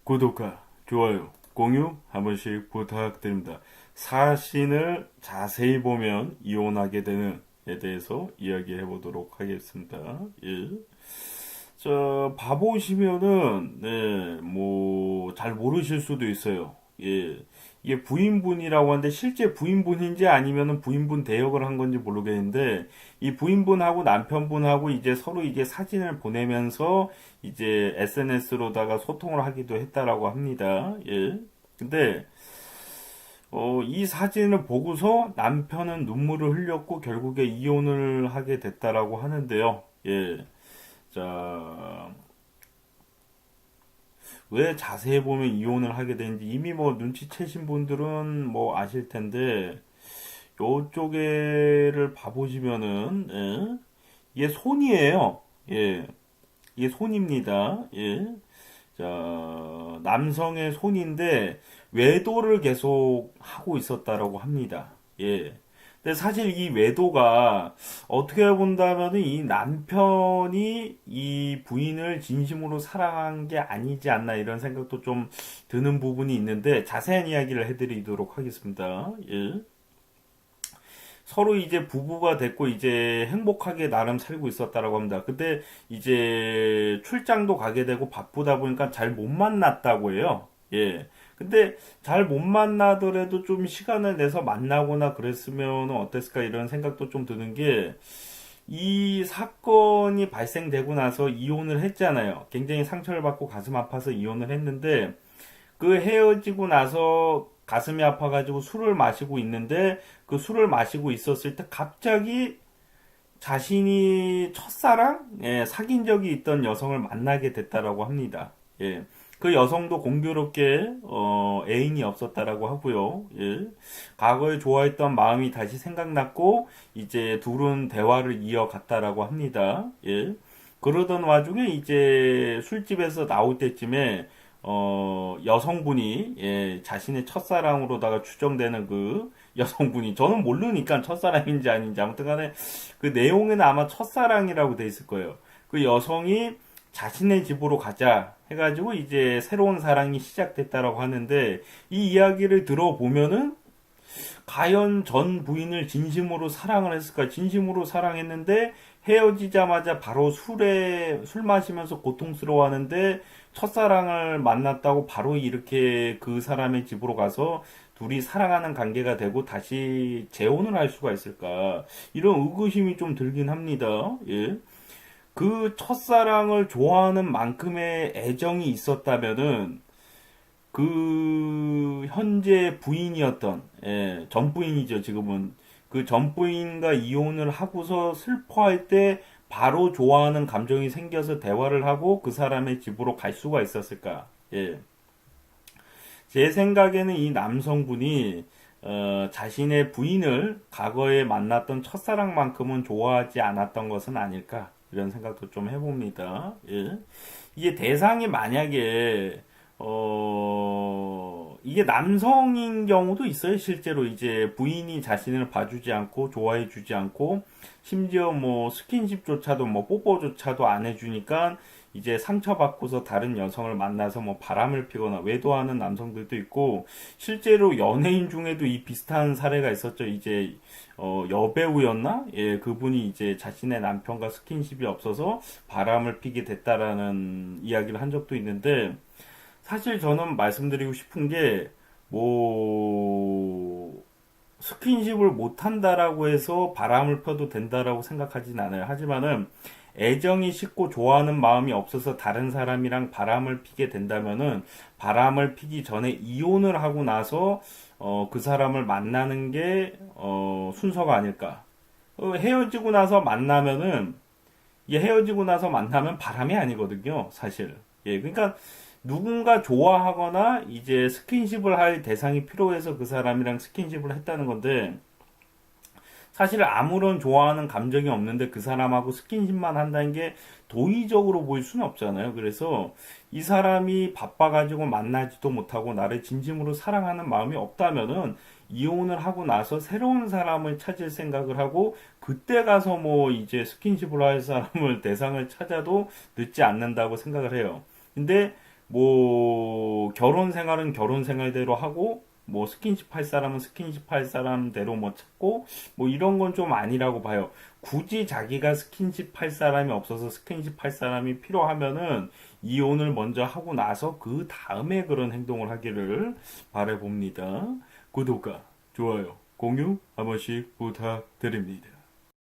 구독과 좋아요, 공유 한 번씩 부탁드립니다. 사신을 자세히 보면 이혼하게 되는 에 대해서 이야기해 보도록 하겠습니다. 예. 봐보시면은, 네, 잘 모르실 수도 있어요. 예. 이게 부인분이라고 하는데 실제 부인분인지 아니면은 부인분 대역을 한 건지 모르겠는데, 이 부인분하고 남편분하고 이제 서로 이제 사진을 보내면서 이제 SNS로다가 소통을 하기도 했다라고 합니다. 예. 근데, 이 사진을 보고서 남편은 눈물을 흘렸고 결국에 이혼을 하게 됐다라고 하는데요. 예. 자, 왜 자세히 보면 이혼을 하게 되는지 이미 눈치채신 분들은 아실 텐데, 요쪽에를 봐보시면은, 예, 이게 손이에요. 예, 이게 손입니다. 예. 자, 남성의 손인데, 외도를 계속 하고 있었다라고 합니다. 예. 근데 사실 이 외도가 어떻게 본다면 이 남편이 이 부인을 진심으로 사랑한 게 아니지 않나 이런 생각도 좀 드는 부분이 있는데 자세한 이야기를 해드리도록 하겠습니다. 예. 서로 이제 부부가 됐고 이제 행복하게 나름 살고 있었다라고 합니다. 근데 이제 출장도 가게 되고 바쁘다 보니까 잘 못 만났다고 해요. 예. 근데 잘 못 만나더라도 좀 시간을 내서 만나거나 그랬으면 어땠을까 이런 생각도 좀 드는 게 이 사건이 발생되고 나서 이혼을 했잖아요. 굉장히 상처를 받고 가슴 아파서 이혼을 했는데 그 헤어지고 나서 가슴이 아파가지고 술을 마시고 있는데 그 술을 마시고 있었을 때 갑자기 자신이 첫사랑 사귄 적이 있던 여성을 만나게 됐다라고 합니다. 예. 그 여성도 공교롭게 애인이 없었다라고 하고요. 예. 과거에 좋아했던 마음이 다시 생각났고 이제 둘은 대화를 이어갔다라고 합니다. 예. 그러던 와중에 이제 술집에서 나올 때쯤에 여성분이 자신의 첫사랑으로다가 추정되는 그 여성분이 저는 모르니까 첫사랑인지 아닌지 아무튼 간에 그 내용에는 아마 첫사랑이라고 돼 있을 거예요. 그 여성이 자신의 집으로 가자 해가지고 이제 새로운 사랑이 시작됐다라고 하는데 이 이야기를 들어보면은 과연 전 부인을 진심으로 사랑을 했을까? 진심으로 사랑했는데 헤어지자마자 바로 술 마시면서 고통스러워하는데 첫사랑을 만났다고 바로 이렇게 그 사람의 집으로 가서 둘이 사랑하는 관계가 되고 다시 재혼을 할 수가 있을까? 이런 의구심이 좀 들긴 합니다. 예. 그 첫사랑을 좋아하는 만큼의 애정이 있었다면은 그 현재 부인이었던 전 부인이죠 지금은 그 전 부인과 이혼을 하고서 슬퍼할 때 바로 좋아하는 감정이 생겨서 대화를 하고 그 사람의 집으로 갈 수가 있었을까? 예. 제 생각에는 이 남성분이 자신의 부인을 과거에 만났던 첫사랑만큼은 좋아하지 않았던 것은 아닐까 이런 생각도 좀 해봅니다. 예. 이게 대상이 만약에 이게 남성인 경우도 있어요. 실제로 이제 부인이 자신을 봐주지 않고 좋아해주지 않고 심지어 스킨십조차도 뽀뽀조차도 안 해주니까 이제 상처받고서 다른 여성을 만나서 바람을 피거나 외도하는 남성들도 있고 실제로 연예인 중에도 이 비슷한 사례가 있었죠. 이제 여배우였나? 예, 그분이 이제 자신의 남편과 스킨십이 없어서 바람을 피게 됐다라는 이야기를 한 적도 있는데 사실 저는 말씀드리고 싶은 게, 스킨십을 못한다라고 해서 바람을 펴도 된다라고 생각하진 않아요. 하지만은, 애정이 식고 좋아하는 마음이 없어서 다른 사람이랑 바람을 피게 된다면은, 바람을 피기 전에 이혼을 하고 나서, 그 사람을 만나는 게, 순서가 아닐까. 헤어지고 나서 만나면은, 이게 헤어지고 나서 만나면 바람이 아니거든요, 사실. 예, 그러니까, 누군가 좋아하거나 이제 스킨십을 할 대상이 필요해서 그 사람이랑 스킨십을 했다는 건데 사실 아무런 좋아하는 감정이 없는데 그 사람하고 스킨십만 한다는 게 도의적으로 보일 수는 없잖아요. 그래서 이 사람이 바빠가지고 만나지도 못하고 나를 진심으로 사랑하는 마음이 없다면은 이혼을 하고 나서 새로운 사람을 찾을 생각을 하고 그때 가서 이제 스킨십을 할 사람을 대상을 찾아도 늦지 않는다고 생각을 해요. 근데 결혼 생활은 결혼 생활대로 하고, 뭐 스킨십 할 사람은 스킨십 할 사람대로 뭐 찾고, 뭐 이런 건 좀 아니라고 봐요. 굳이 자기가 스킨십 할 사람이 없어서 스킨십 할 사람이 필요하면은 이혼을 먼저 하고 나서 그 다음에 그런 행동을 하기를 바라봅니다. 구독과 좋아요, 공유 한 번씩 부탁드립니다.